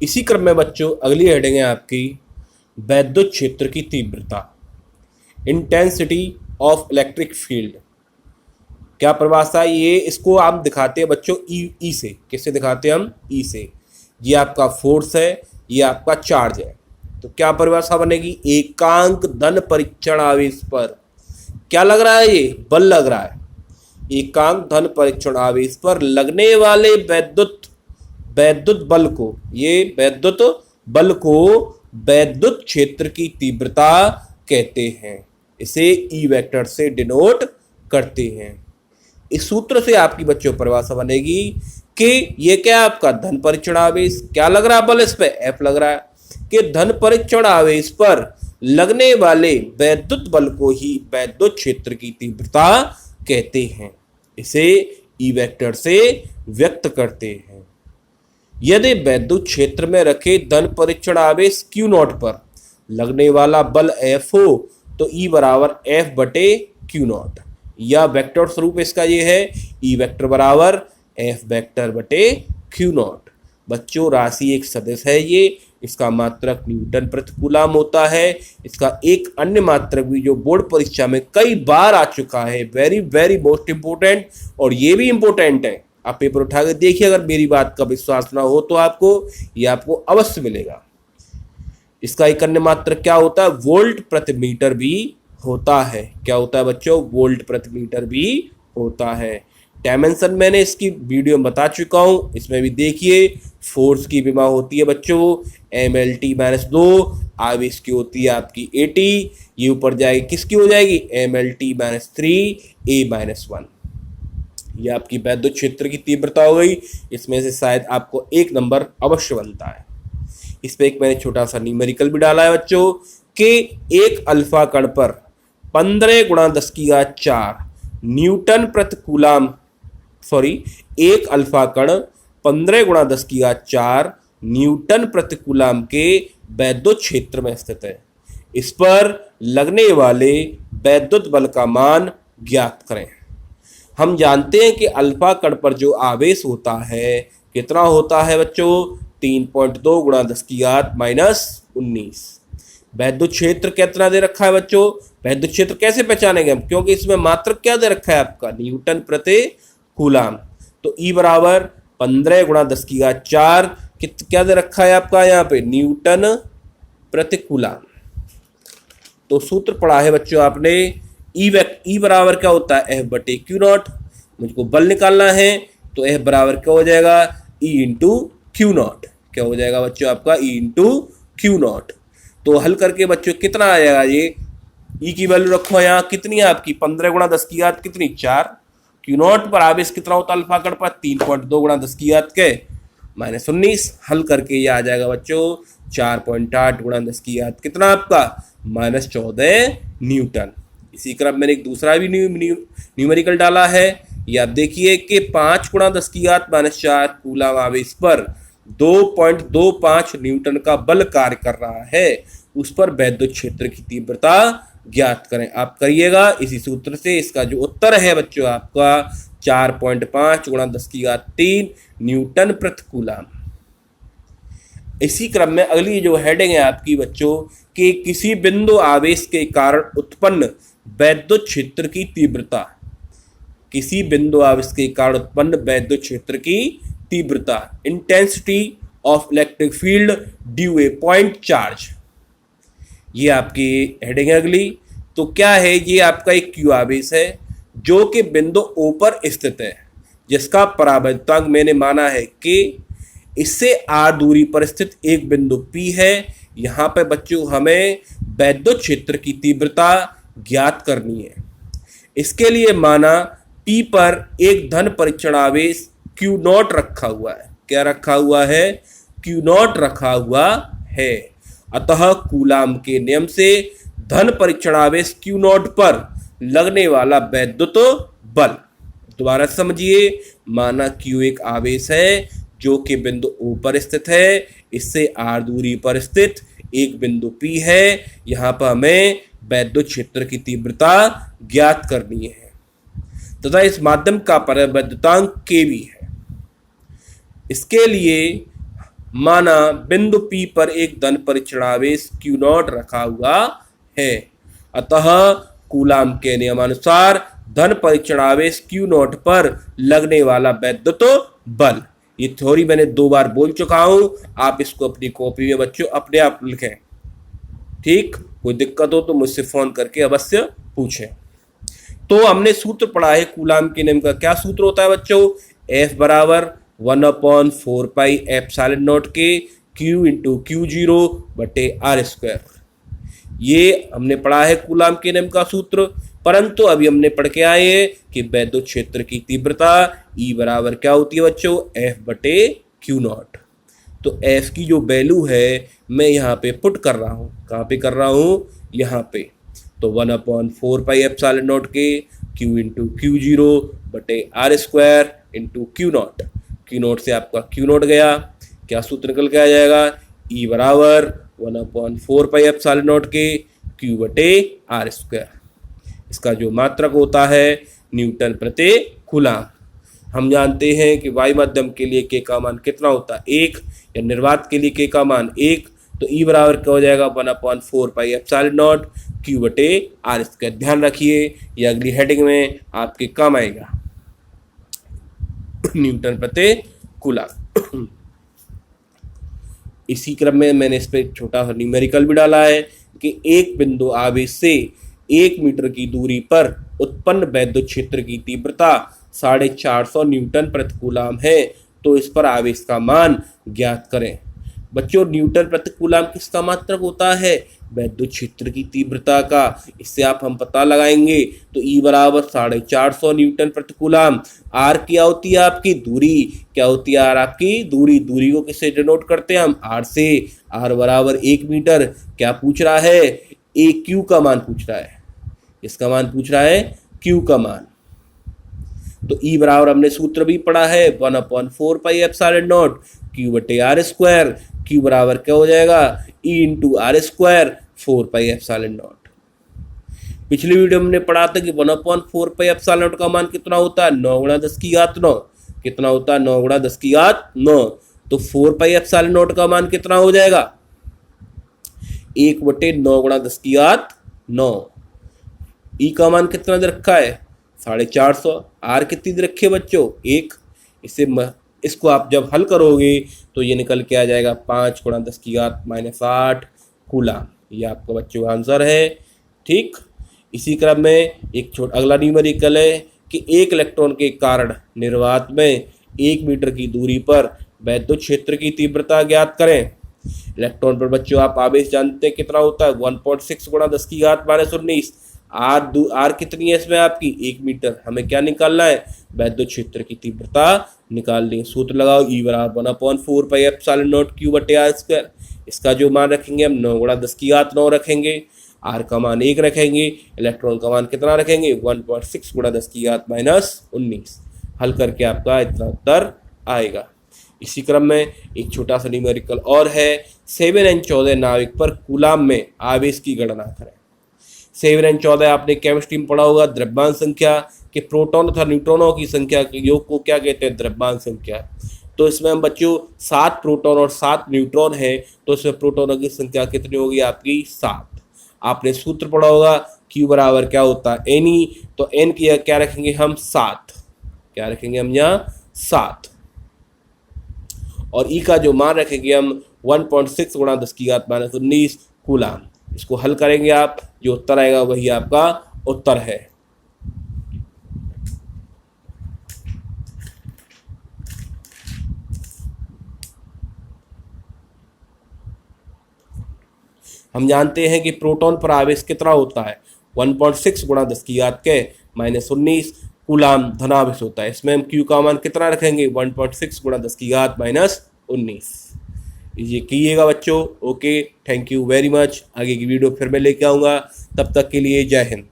इसी क्रम में बच्चों अगली हेडिंग है आपकी वैद्युत क्षेत्र की तीव्रता, इंटेंसिटी ऑफ इलेक्ट्रिक फील्ड। क्या परिभाषा है ये? इसको आप दिखाते हैं बच्चों ई से। किससे दिखाते हैं हम? ई से। ये आपका फोर्स है, ये आपका चार्ज है। तो क्या परिभाषा बनेगी? एकांक धन परीक्षण आवेश पर क्या लग रहा है? ये बल लग रहा है। एकांक धन परीक्षण आवेश पर लगने वाले वैद्युत बल को, ये वैद्युत बल को वैद्युत क्षेत्र की तीव्रता कहते हैं। इसे ई वेक्टर से डिनोट करते हैं। इस सूत्र से आपकी बच्चों परिभाषा बनेगी कि ये क्या आपका धन परीक्षण आवेश, क्या लग रहा है बल इस पे? एफ लग रहा है, कि धन परीक्षण आवेश पर लगने वाले वैद्युत बल को ही वैद्युत क्षेत्र की तीव्रता कहते हैं। इसे ई वेक्टर से व्यक्त करते हैं। यदि वैद्युत क्षेत्र में रखे धन परीक्षण आवेश Q नॉट पर लगने वाला बल F हो तो E बराबर F बटे Q नॉट, या वेक्टर स्वरूप इसका ये है E वेक्टर बराबर F वेक्टर बटे Q नॉट। बच्चों राशि एक सदिश है ये, इसका मात्रक न्यूटन प्रति कूलम होता है। इसका एक अन्य मात्रक भी जो बोर्ड परीक्षा में कई बार आ चुका है, वेरी वेरी मोस्ट इंपोर्टेंट, और ये भी इंपोर्टेंट है। आप पेपर उठा के देखिए, अगर मेरी बात का विश्वास ना हो तो आपको अवश्य मिलेगा। इसका एक अन्य मात्रक क्या होता है? वोल्ट प्रति मीटर भी होता है। क्या होता है बच्चों? वोल्ट प्रति मीटर भी होता है। डायमेंशन मैंने इसकी वीडियो में बता चुका हूं, इसमें भी देखिए। फोर्स की विमा होती है बच्चों MLT-2, आवेश की होती है आपकी 80, ये ऊपर जाएगी किसकी हो जाएगी? MLT-3 A-1। ये आपकी वैद्युत क्षेत्र की तीव्रता हो गई। इसमें से शायद आपको एक नंबर अवश्य बनता है। इस पर एक मैंने छोटा सा न्यूमेरिकल भी डाला है बच्चों कि एक अल्फा कण पर 15 गुणा 10 की घात 4 न्यूटन प्रति कूलम, एक अल्फा कण 15 गुणा 10 की घात 4 न्यूटन प्रति कूलम के वैद्युत क्षेत्र में स्थित है। इस पर लगने वाले वैद्युत बल का मान ज्ञात करें। हम जानते हैं कि अल्फा कण पर जो आवेश होता है कितना होता है बच्चों? 3.2 गुणा 10 की घात -19। वैद्युत क्षेत्र कितना दे रखा है बच्चों? वैद्युत क्षेत्र कैसे पहचानेंगे हम? क्योंकि इसमें मात्रक क्या दे रखा है आपका? न्यूटन प्रति कूलम। तो ई बराबर 15 गुणा 10 की घात 4 क्या दे रखा है आपका यहाँ पे? न्यूटन प्रति कूलम। तो सूत्र पढ़ा है बच्चों आपने, ई बराबर क्या होता है? F बटे Q नॉट। मुझको बल निकालना है तो F बराबर क्या हो जाएगा? E into Q not. क्या हो जाएगा बच्चों आपका? E into Q not. तो हल करके बच्चों कितना आ जाएगा? ये E की वैल्यू रखो यहाँ, कितनी है आपकी? 15 गुणा 10 की घात कितनी? 4। Q नॉट पर आवेश कितना होता है अल्फा कण पर? 3.2 गुणा 10 की घात के -19। हल करके ये आ जाएगा बच्चों 4.8 गुणा 10 की घात कितना आपका? -14 न्यूटन। इसी क्रम मैंने एक दूसरा भी न्यूमेरिकल डाला है। ये आप देखिए कि 5 गुणा 10 की घात -4 कूलम आवेश पर 2.25 न्यूटन का बल कार्य कर रहा है। उस पर वैद्युत क्षेत्र की तीव्रता ज्ञात करें। आप करिएगा इसी सूत्र से। इसका जो उत्तर है बच्चों आपका 4.5 गुणा 10 की घात 3 न्यूटन प्रति कूलम। इसी क्रम में अगली जो हेडिंग है आपकी बच्चों कि किसी बिंदु आवेश के कारण उत्पन्न वैद्युत क्षेत्र की तीव्रता। किसी बिंदु आवेश के कारण उत्पन्न वैद्युत क्षेत्र की तीव्रता, intensity of electric field due A point charge. ये आपकी हेडिंग है अगली। तो क्या है? ये आपका एक क्यू आवेश है जो कि बिंदु O पर स्थित है, जिसका परावैद्युतांक मैंने माना है कि इससे r दूरी पर स्थित एक बिंदु P है। यहाँ पे बच्चों हमें वैद्युत क्षेत्र की तीव्रता ज्ञात करनी है। इसके लिए माना P पर एक धन परीक्षण आवेश Q नॉट रखा हुआ है। क्या रखा हुआ है? Q नॉट रखा हुआ है। अतः कूलम के नियम से धन परीक्षण आवेश Q नॉट पर लगने वाला वैद्युत बल, दोबारा समझिए, माना Q एक आवेश है जो कि बिंदु O पर स्थित है, इससे r दूरी पर स्थित एक बिंदु P है। यहाँ पर हमें वैद्युत क्षेत्र की तीव्रता ज्ञात करनी है तथा इस माध्यम का परावैद्युतांक K भी है। इसके लिए माना बिंदु P पर एक धन परीक्षण आवेश Q नॉट रखा हुआ है, अतः कूलाम के नियमानुसार धन परीक्षण आवेश Q नॉट पर लगने वाला वैद्युत बल, ये थ्योरी मैंने 2 बार बोल चुका हूं, आप इसको अपनी कॉपी में बच्चों अपने आप लिखें। ठीक, कोई दिक्कत हो तो मुझसे फोन करके अवश्य पूछें। तो हमने सूत्र पढ़ा है कूलाम के नियम का, क्या सूत्र होता है बच्चों, F बराबर 1/4 पाई एप्सिलॉन नॉट के Q इंटू Q0 बटे R स्क्वायर, ये हमने पढ़ा है कूलाम के नियम का सूत्र। परंतु अभी हमने पढ़ के आए हैं कि वैद्युत क्षेत्र की तीव्रता E बराबर क्या होती है बच्चों, F बटे Q नॉट। तो F की जो वैल्यू है मैं यहाँ पे पुट कर रहा हूँ, कहाँ पे कर रहा हूँ, यहाँ पे। तो 1/4 पाई एप्सिलॉन नॉट के Q इंटू Q0 बटे R square into Q not, Q not से आपका Q नॉट गया, क्या सूत्र निकल के आ जाएगा, E बराबर 1/4 पाई एप्सिलॉन नॉट के Q बटे R स्क्वायर। इसका जो मात्रक होता है न्यूटन प्रति कूलाम। हम जानते हैं कि वायु माध्यम के लिए के का मान कितना होता है, 1, या निर्वात के लिए के का मान 1, तो E बराबर क्या हो जाएगा 1/4 पाई एप्सिलॉन नॉट Q बटे R स्क्वायर। ध्यान रखिए ये अगली हेडिंग में आपके काम आएगा, न्यूटन प्रति कूलाम। इसी क्रम में मैंने इस पर एक छोटा सा न्यूमेरिकल भी डाला है कि एक बिंदु आवेश से 1 मीटर की दूरी पर उत्पन्न वैद्युत क्षेत्र की तीव्रता 450 न्यूटन प्रति कूलाम है, तो इस पर आवेश का मान ज्ञात करें। बच्चों न्यूटन प्रति कूलाम किसका मात्रक होता है, वैद्युत क्षेत्र की तीव्रता का, इससे आप हम पता लगाएंगे। तो E बराबर 450 न्यूटन प्रति कूलाम। R क्या होती है आपकी दूरी, क्या होती है R आपकी दूरी, दूरी को किससे डिनोट करते हैं हम, R से। R बराबर 1 मीटर। क्या पूछ रहा है, ए Q का मान पूछ रहा है, इसका मान पूछ रहा है Q का मान। तो E बराबर हमने सूत्र भी पढ़ा है 1/4 पाई एप्सिलॉन नॉट Q बटे R स्क्वायर। Q बराबर क्या हो जाएगा, E into R square 4 pi epsilon not. पिछली वीडियो में हमने पढ़ा था कि 1/4 पाई एप्सिलॉन नॉट का मान कितना होता है, 9 गुणा 10 की घात 9। कितना होता है, 9 गुणा 10 की घात 9। तो 4 पाई एप्सिलॉन नॉट का मान कितना हो जाएगा, 1 बटे 9 गुणा 10 की घात 9। E का मान कितना दे रखा है, 450। R कितनी दे रखी है बच्चों, 1। इसको आप जब हल करोगे तो ये निकल के आ जाएगा 5 गुणा 10 की घात -8 कूलाम। ये आपका बच्चों का आंसर है। ठीक, इसी क्रम में एक अगला न्यूमेरिकल है कि एक इलेक्ट्रॉन के कारण निर्वात में 1 मीटर की दूरी पर वैद्युत क्षेत्र की तीव्रता ज्ञात करें। इलेक्ट्रॉन पर बच्चों आप आवेश जानते हैं कितना होता है, 1.6 गुणा 10 की घात -19। आर कितनी है इसमें आपकी, 1 मीटर। हमें क्या निकालना है, वैद्युत क्षेत्र की तीव्रता निकालनी है। सूत्र लगाओ, E बराबर 1/4 पाई एप्सिलॉन नॉट Q बटे R स्क्वायर। इसका जो मान रखेंगे हम 9 गुणा 10 की घात 9 रखेंगे, R का मान 1 रखेंगे, इलेक्ट्रॉन का मान कितना रखेंगे 1.6 गुणा 10 की घात -19। हल करके आपका इतना उत्तर आएगा। इसी क्रम में एक छोटा सा न्यूमेरिकल और है, 7n14 नाविक पर कूलाम में आवेश की गणना करें। 7n14 आपने केमिस्ट्री में पढ़ा होगा, द्रव्यमान संख्या के प्रोटॉन तथा न्यूट्रॉनों की संख्या के योग को क्या कहते हैं, द्रव्यमान संख्या। तो इसमें हम बच्चों 7 प्रोटॉन और 7 न्यूट्रॉन है, तो इसमें प्रोटॉनों की संख्या कितनी होगी आपकी, 7। आपने सूत्र पढ़ा होगा Q बराबर क्या होता है, Ne। तो N की क्या रखेंगे हम, 7। क्या रखेंगे हम यहाँ, 7। और E का जो मान रखेंगे हम 1.6 गुणा 10 की घात -19 कूलाम। इसको हल करेंगे आप, जो उत्तर आएगा वही आपका उत्तर है। हम जानते हैं कि प्रोटॉन पर आवेश कितना होता है, 1.6 गुणा 10 की घात के -19 कूलाम धनावेश होता है। इसमें हम Q का मान कितना रखेंगे, 1.6 गुणा 10 की घात -19। ये कीजिएगा बच्चों। Okay, thank you very much. आगे की वीडियो फिर मैं लेके आऊँगा, तब तक के लिए जय हिंद।